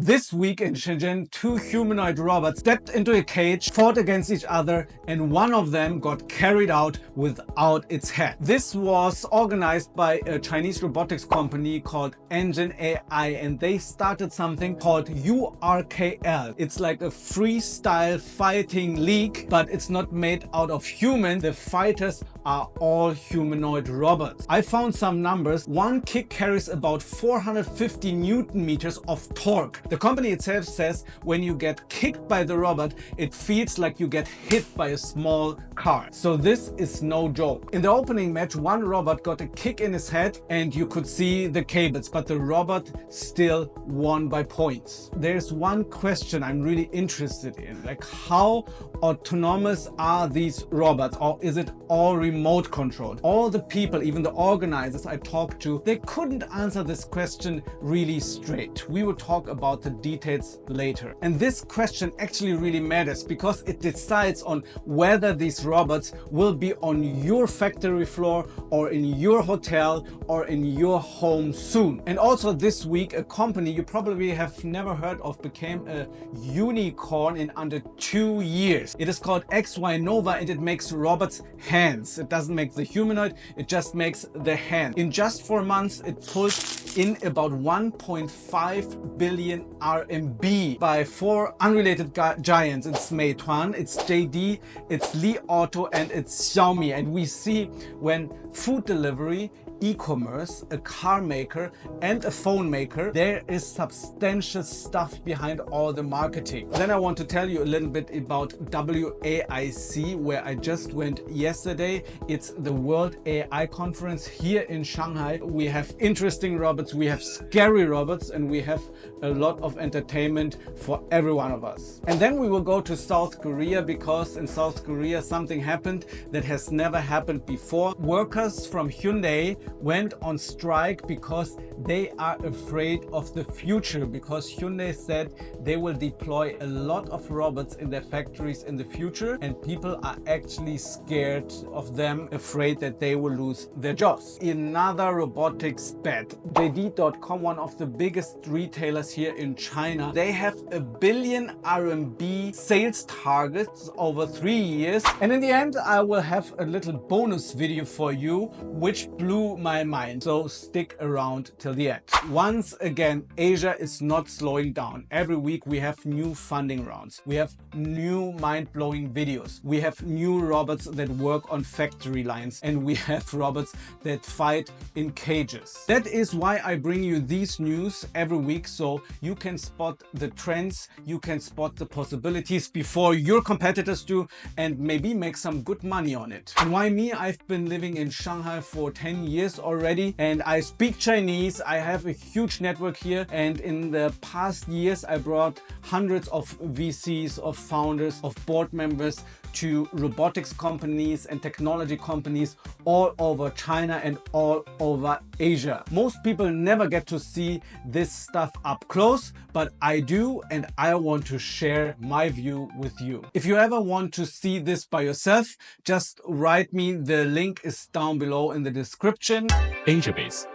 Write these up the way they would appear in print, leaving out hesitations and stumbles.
This week in Shenzhen, two humanoid robots stepped into a cage, fought against each other, and one of them got carried out without its head. This was organized by a Chinese robotics company called EngineAI, and they started something called URKL. It's like a freestyle fighting league, but it's not made out of humans. The fighters are all humanoid robots. I found some numbers. One kick carries about 450 Newton meters of torque. The company itself says when you get kicked by the robot, it feels like you get hit by a small car. So this is no joke. In the opening match, one robot got a kick in his head and you could see the cables, but the robot still won by points. There's one question I'm really interested in, like how autonomous are these robots, or is it all remote controlled? All the people, even the organizers I talked to, they couldn't answer this question really straight. We will talk about the details later. And this question actually really matters because it decides on whether these robots will be on your factory floor or in your hotel or in your home soon. And also this week, a company you probably have never heard of became a unicorn in under 2 years. It is called Xynova and it makes robots' hands. It doesn't make the humanoid, it just makes the hand. In just 4 months, it pulled in about 1.5 billion RMB by 4 unrelated giants. It's Meituan, it's JD, it's Li Auto, and it's Xiaomi. And we see when food delivery, e-commerce, a car maker and a phone maker, there is substantial stuff behind all the marketing. Then I want to tell you a little bit about WAIC, where I just went yesterday. It's the World AI Conference here in Shanghai. We have interesting robots, we have scary robots, and we have a lot of entertainment for every one of us. And then we will go to South Korea because in South Korea something happened that has never happened before. Workers from Hyundai went on strike because they are afraid of the future, because Hyundai said they will deploy a lot of robots in their factories in the future and people are actually scared of them, afraid that they will lose their jobs. Another robotics bet. JD.com, one of the biggest retailers here in China, they have $1 billion RMB sales targets over 3 years. And in the end, I will have a little bonus video for you, which blew my mind. So stick around till the end. Once again, Asia is not slowing down. Every week we have new funding rounds. We have new mind-blowing videos. We have new robots that work on factory lines, and we have robots that fight in cages. That is why I bring you these news every week, so you can spot the trends, you can spot the possibilities before your competitors do, and maybe make some good money on it. And why me? I've been living in Shanghai for 10 years already, and I speak Chinese. I have a huge network here, and in the past years I brought hundreds of VCs, of founders, of board members to robotics companies and technology companies all over China and all over Asia. Most people never get to see this stuff up close, but I do, and I want to share my view with you. If you ever want to see this by yourself, just write me. The link is down below in the description. Asiabits.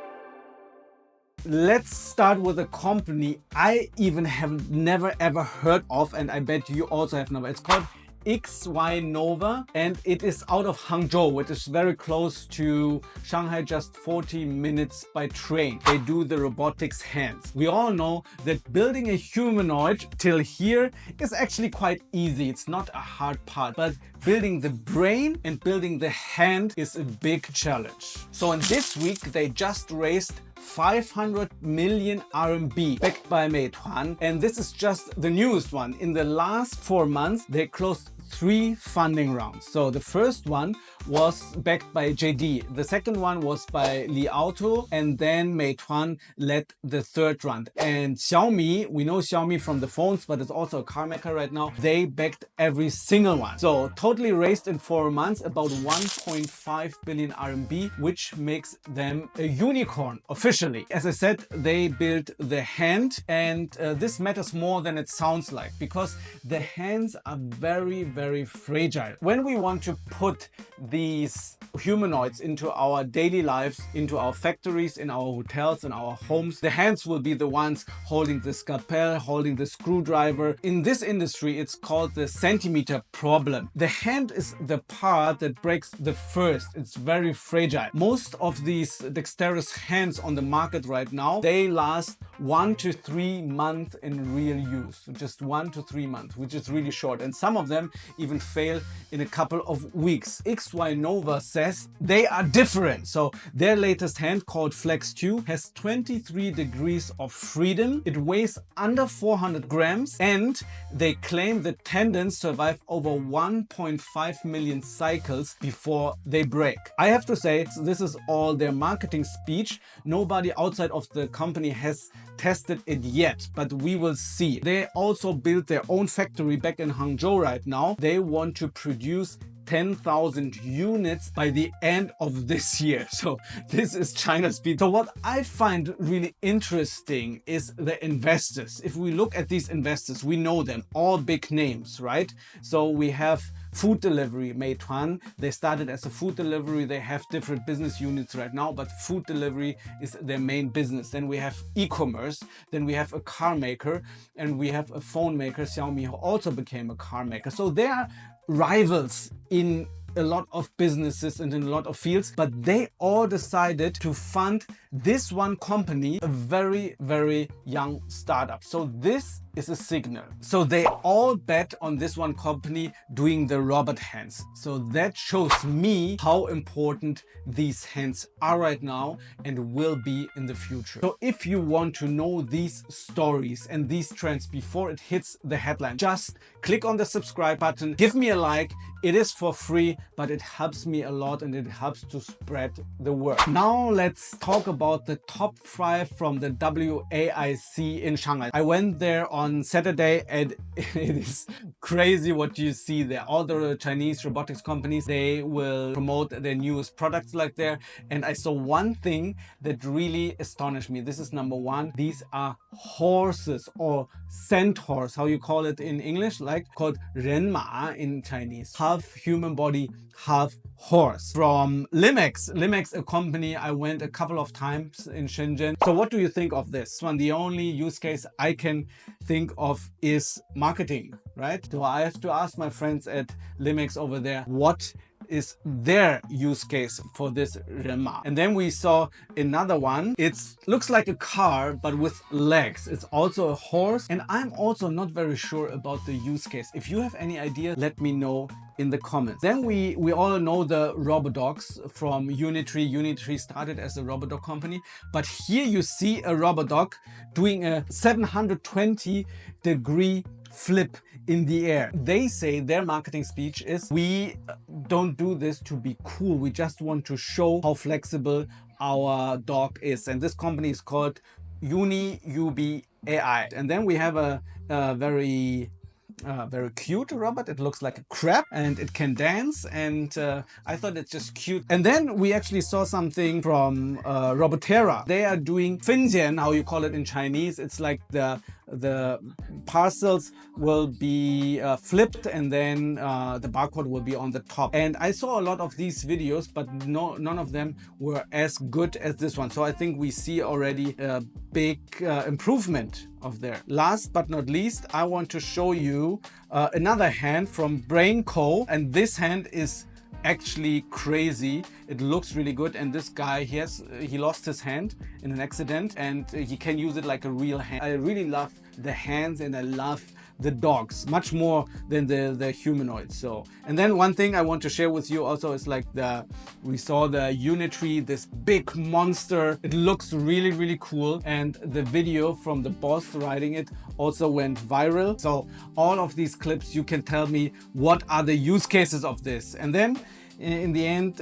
Let's start with a company I even have never ever heard of, and I bet you also have never. It's called Xynova, and it is out of Hangzhou, which is very close to Shanghai, just 40 minutes by train. They do the robotics hands. We all know that building a humanoid till here is actually quite easy. It's not a hard part, but building the brain and building the hand is a big challenge. So in this week, they just raised 500 million RMB backed by Meituan, and this is just the newest one. In the last 4 months, they closed 3 funding rounds. So the first one was backed by JD, the second one was by Li Auto, and then Meituan led the third round. And Xiaomi, we know Xiaomi from the phones, but it's also a car maker right now, they backed every single one. So totally raised in 4 months about 1.5 billion RMB, which makes them a unicorn officially. As I said, they built the hand, and this matters more than it sounds like, because the hands are very fragile. When we want to put these humanoids into our daily lives, into our factories, in our hotels, in our homes, the hands will be the ones holding the scalpel, holding the screwdriver. In this industry, it's called the centimeter problem. The hand is the part that breaks the first. It's very fragile. Most of these dexterous hands on the market right now, they last 1 to 3 months in real use. Just 1 to 3 months, which is really short. And some of them even fail in a couple of weeks. Xynova says they are different. So their latest hand, called Flex 2, has 23 degrees of freedom. It weighs under 400 grams and they claim the tendons survive over 1.5 million cycles before they break. I have to say, this is all their marketing speech. Nobody outside of the company has tested it yet, but we will see. They also built their own factory back in Hangzhou right now. They want to produce 10,000 units by the end of this year. So this is China's speed. So what I find really interesting is the investors. If we look at these investors, we know them, all big names, right? So we have food delivery, Meituan. They started as a food delivery. They have different business units right now, but food delivery is their main business. Then we have e-commerce. Then we have a car maker, and we have a phone maker, Xiaomi, who also became a car maker. So they are rivals in a lot of businesses and in a lot of fields, but they all decided to fund this one company, a very, very young startup. So this is a signal. So they all bet on this one company doing the robot hands. So that shows me how important these hands are right now and will be in the future. So if you want to know these stories and these trends before it hits the headline, just click on the subscribe button, give me a like. It is for free, but it helps me a lot and it helps to spread the word. Now let's talk about the top 5 from the WAIC in Shanghai. I went there on Saturday and it is crazy what you see there. All the Chinese robotics companies, they will promote their newest products like there. And I saw one thing that really astonished me. This is number 1. These are horses or centaurs, how you call it in English, like called 人马 in Chinese. Half human body, half horse. From Lumos, a company I went a couple of times in Shenzhen. So what do you think of this one? The only use case I can think of is marketing, right? So I have to ask my friends at Lumos over there, what is their use case for this 人马? And then we saw another one. It looks like a car, but with legs. It's also a horse. And I'm also not very sure about the use case. If you have any idea, let me know in the comments. Then we all know the Robotics from Unitree. Unitree started as a Robodog company, but here you see a Robodog doing a 720-degree flip in the air. They say their marketing speech is, we don't do this to be cool. We just want to show how flexible our dog is. And this company is called URKL. And then we have a very cute robot. It looks like a crab and it can dance, and I thought it's just cute. And then we actually saw something from Robotera. They are doing 分拣, how you call it in Chinese. It's like the parcels will be flipped and then the barcode will be on the top. And I saw a lot of these videos, but none of them were as good as this one. So I think we see already a big improvement of there. Last but not least, I want to show you another hand from Brain Co. And this hand is actually crazy. It looks really good, and this guy, he lost his hand in an accident and he can use it like a real hand. I really love the hands and I love the dogs much more than the humanoids. So, and then one thing I want to share with you also is like we saw the Unitree, this big monster. It looks really, really cool, and the video from the boss riding it also went viral. So all of these clips, you can tell me what are the use cases of this. And then in the end,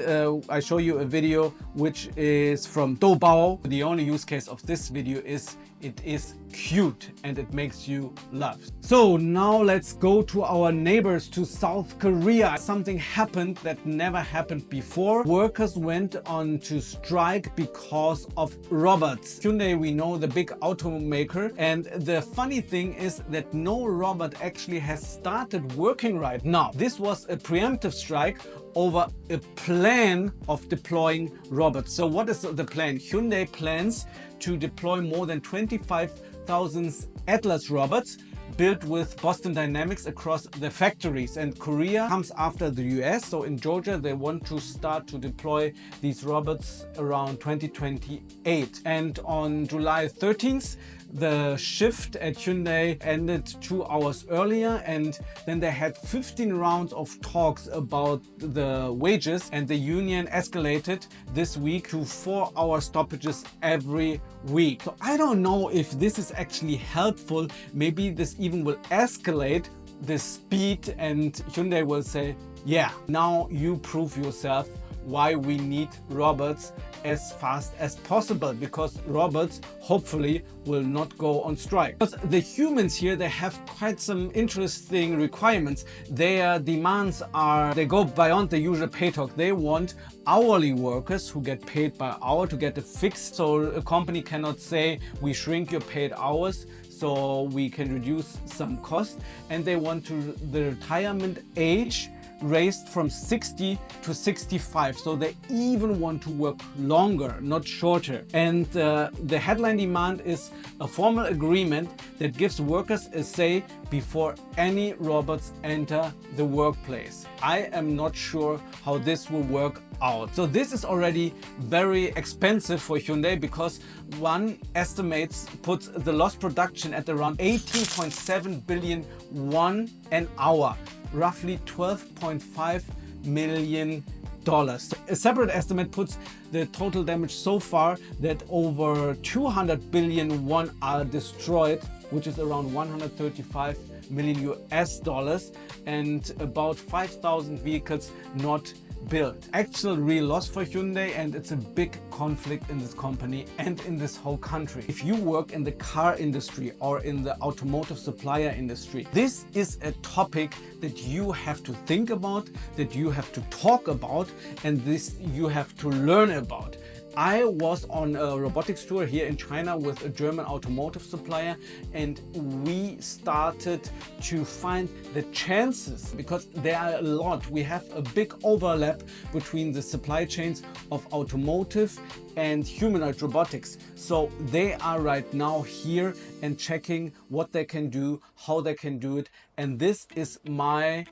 I show you a video which is from Doubao. The only use case of this video is it is cute and it makes you laugh. So now let's go to our neighbors, to South Korea. Something happened that never happened before. Workers went on to strike because of robots. Hyundai, we know, the big automaker, and the funny thing is that no robot actually has started working right now. This was a preemptive strike over a plan of deploying robots. So what is the plan? Hyundai plans to deploy more than 25,000 Atlas robots built with Boston Dynamics across the factories, and Korea comes after the US. So in Georgia they want to start to deploy these robots around 2028, and on July 13th the shift at Hyundai ended 2 hours earlier, and then they had 15 rounds of talks about the wages, and the union escalated this week to 4-hour stoppages every week. So I don't know if this is actually helpful. Maybe this even will escalate the speed and Hyundai will say, yeah, now you prove yourself why we need robots as fast as possible, because robots hopefully will not go on strike. Because the humans here, they have quite some interesting requirements. Their demands are, they go beyond the usual pay talk. They want hourly workers who get paid by hour to get a fix. So a company cannot say we shrink your paid hours so we can reduce some cost. And they want the retirement age raised from 60 to 65, so they even want to work longer, not shorter. And the headline demand is a formal agreement that gives workers a say before any robots enter the workplace. I am not sure how this will work out. So this is already very expensive for Hyundai, because one estimates puts the lost production at around 18.7 billion won an hour, roughly $12.5 million. A separate estimate puts the total damage so far that over 200 billion won are destroyed, which is around 135 million US dollars, and about 5,000 vehicles not built. Actual real loss for Hyundai, and it's a big conflict in this company and in this whole country. If you work in the car industry or in the automotive supplier industry, this is a topic that you have to think about, that you have to talk about, and this you have to learn about. I was on a robotics tour here in China with a German automotive supplier, and we started to find the chances, because there are a lot. We have a big overlap between the supply chains of automotive and humanoid robotics. So they are right now here and checking what they can do, how they can do it. And this is my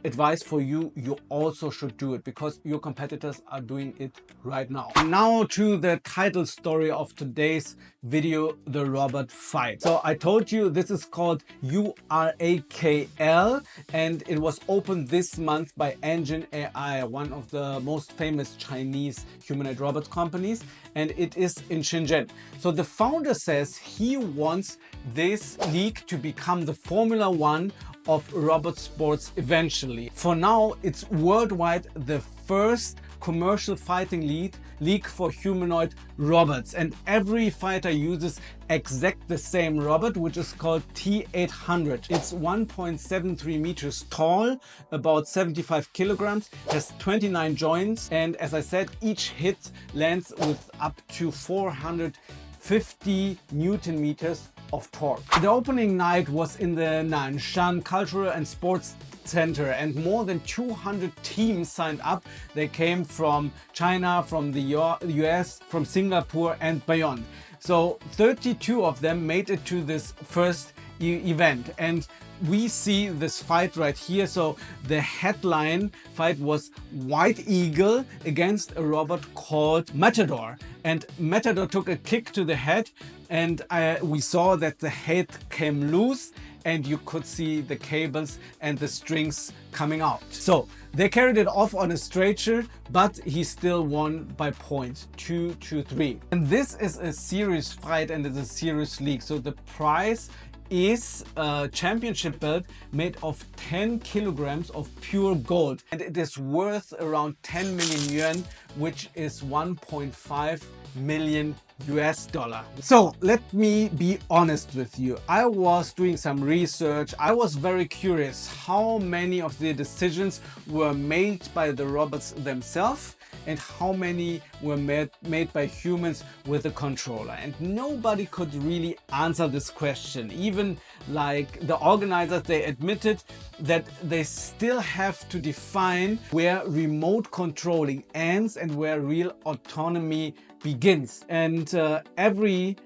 advice for you. You also should do it, because your competitors are doing it right now. Now to the title story of today's video, the robot fight. So I told you this is called URKL, and it was opened this month by EngineAI, one of the most famous Chinese humanoid robots companies, and it is in Shenzhen. So the founder says he wants this league to become the Formula One of robot sports eventually. For now, it's worldwide the first commercial fighting league for humanoid robots, and every fighter uses exact the same robot, which is called T800. It's 1.73 meters tall, about 75 kilograms, has 29 joints, and as I said, each hit lands with up to 450 Newton meters of torque. The opening night was in the Nanshan Cultural and Sports Center, and more than 200 teams signed up. They came from China, from the US, from Singapore and beyond. So 32 of them made it to this first event, and we see this fight right here. So the headline fight was White Eagle against a robot called Matador, and Matador took a kick to the head, and we saw that the head came loose, and you could see the cables and the strings coming out. So they carried it off on a stretcher, but he still won by points, 2-3. And this is a serious fight, and it's a serious league. So the prize is a championship belt made of 10 kilograms of pure gold, and it is worth around 10 million yuan, which is 1.5 million US dollar. So let me be honest with you. I was doing some research. I was very curious how many of the decisions were made by the robots themselves and how many were made by humans with a controller? And nobody could really answer this question. Even like the organizers, they admitted that they still have to define where remote controlling ends and where real autonomy begins. And every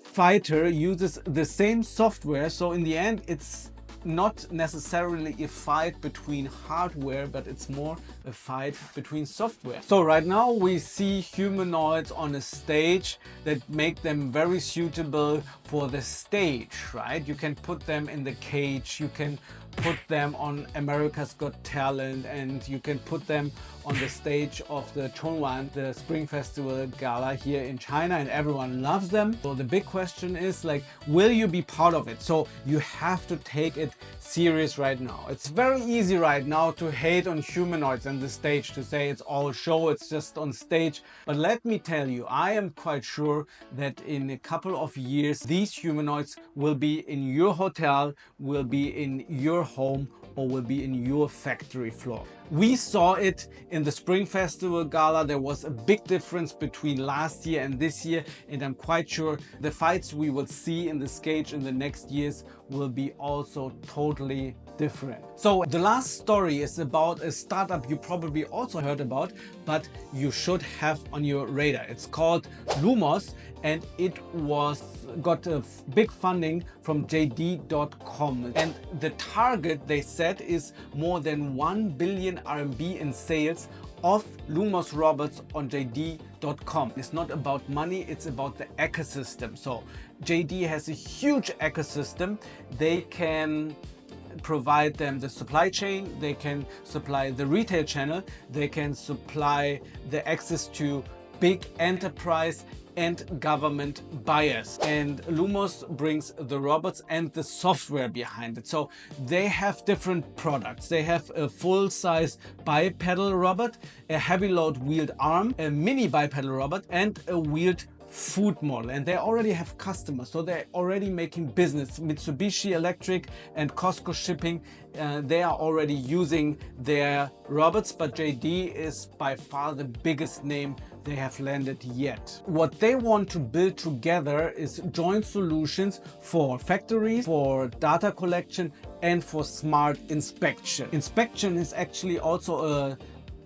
fighter uses the same software, so in the end it's not necessarily a fight between hardware, but it's more a fight between software. So right now we see humanoids on a stage that make them very suitable for the stage, right? You can put them in the cage, you can put them on America's Got Talent, and you can put them on the stage of the Chongwan, the Spring Festival Gala here in China, and everyone loves them. So the big question is like, will you be part of it? So you have to take it serious right now. It's very easy right now to hate on humanoids and the stage, to say it's all show, it's just on stage. But let me tell you, I am quite sure that in a couple of years, these humanoids will be in your hotel, will be in your home, or will be in your factory floor. We saw it in the Spring Festival Gala. There was a big difference between last year and this year, and I'm quite sure the fights we will see in the stage in the next years will be also totally different. So the last story is about a startup you probably also heard about, but you should have on your radar. It's called Lumos, and it got a big funding from JD.com, and the target they set is more than 1 billion RMB in sales of Lumos Robots on JD.com. It's not about money, it's about the ecosystem. So JD has a huge ecosystem. They can provide them the supply chain, they can supply the retail channel, they can supply the access to big enterprise and government buyers. And Lumos brings the robots and the software behind it. So they have different products. They have a full-size bipedal robot, a heavy load wheeled arm, a mini bipedal robot, and a wheeled food model. And they already have customers, so they're already making business. Mitsubishi Electric and Costco Shipping, they are already using their robots, but JD is by far the biggest name they have landed yet. What they want to build together is joint solutions for factories, for data collection, and for smart inspection. Inspection is actually also a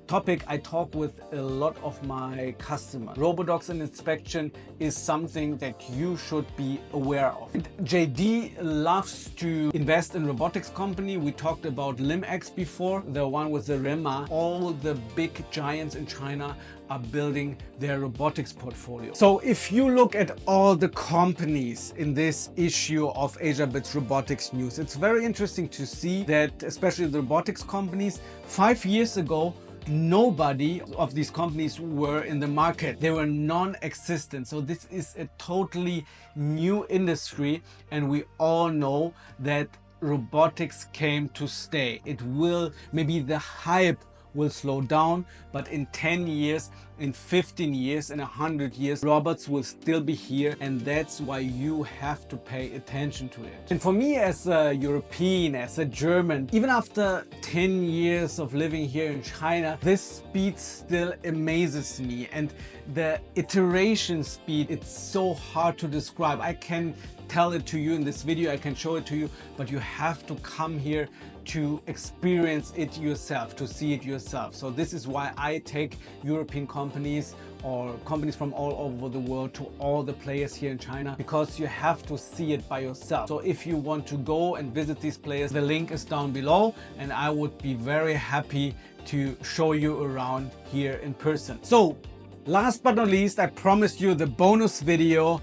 topic I talk with a lot of my customers. Robotics and inspection is something that you should be aware of. And JD loves to invest in robotics company. We talked about LimX before, the one with the Rema. All the big giants in China are building their robotics portfolio. So if you look at all the companies in this issue of Asiabits Robotics News, it's very interesting to see that especially the robotics companies, 5 years ago, nobody of these companies were in the market. They were non-existent. So this is a totally new industry, and we all know that robotics came to stay. It will, maybe the hype will slow down, but in 10 years, in 15 years, in 100 years, robots will still be here, and that's why you have to pay attention to it. And for me as a European, as a German, even after 10 years of living here in China, this speed still amazes me, and the iteration speed, it's so hard to describe. I can tell it to you in this video, I can show it to you, but you have to come here to experience it yourself, to see it yourself. So this is why I take European companies or companies from all over the world to all the players here in China, because you have to see it by yourself. So if you want to go and visit these players, the link is down below, and I would be very happy to show you around here in person. So last but not least, I promised you the bonus video.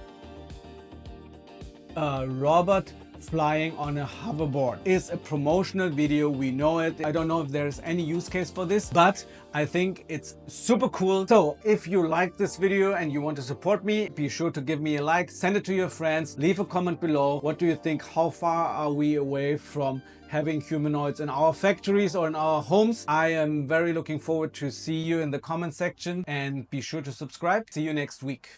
A robot flying on a hoverboard is a promotional video, we know it. I don't know if there's any use case for this, but I think it's super cool. So if you like this video and you want to support me, be sure to give me a like, send it to your friends, leave a comment below. What do you think? How far are we away from having humanoids in our factories or in our homes? I am very looking forward to see you in the comment section, and be sure to subscribe. See you next week.